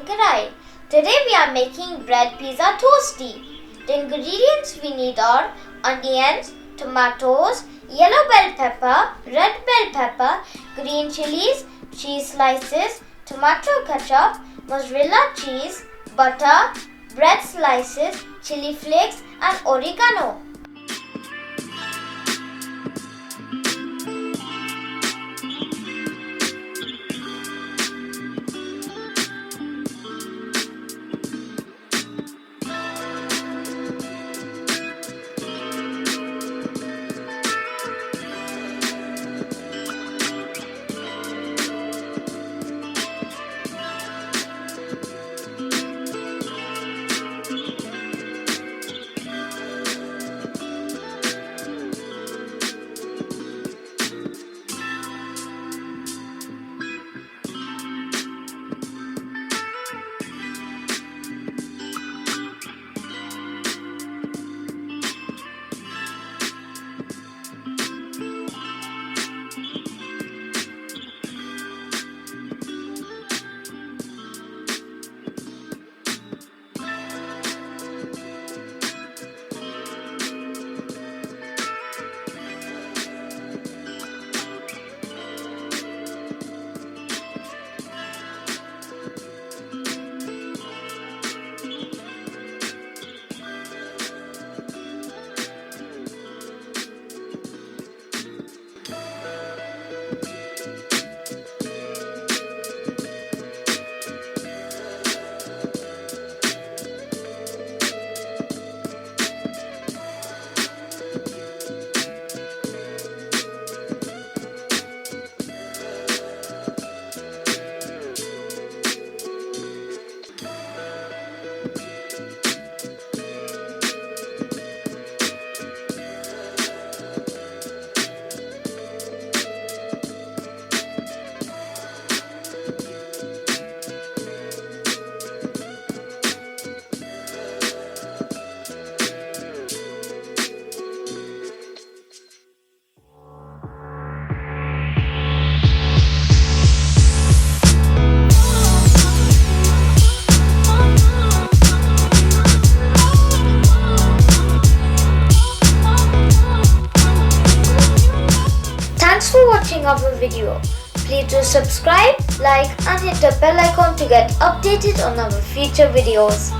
Karahi. Today we are making bread pizza toastie. The ingredients we need are onions, tomatoes, yellow bell pepper, red bell pepper, green chillies, cheese slices, tomato ketchup, mozzarella cheese, butter, bread slices, chilli flakes and oregano. Thanks for watching our video. Please do subscribe, like and hit the bell icon to get updated on our future videos.